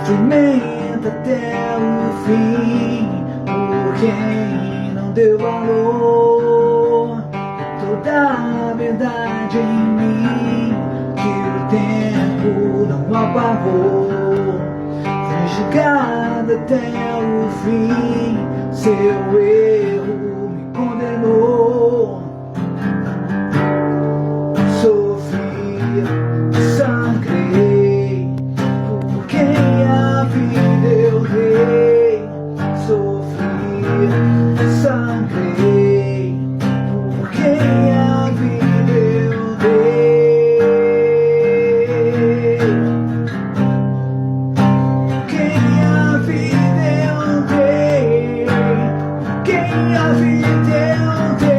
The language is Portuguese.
sofrimento até o fim, por quem não deu valor a toda a verdade em mim, que o tempo não apagou. Fui julgado até o fim, seu erro me condenou. Sofri, sangrei, por quem a vida eu dei. Sofri, sangrei, por quem a vida eu dei. Quem a vida eu dei, quem a vida eu dei.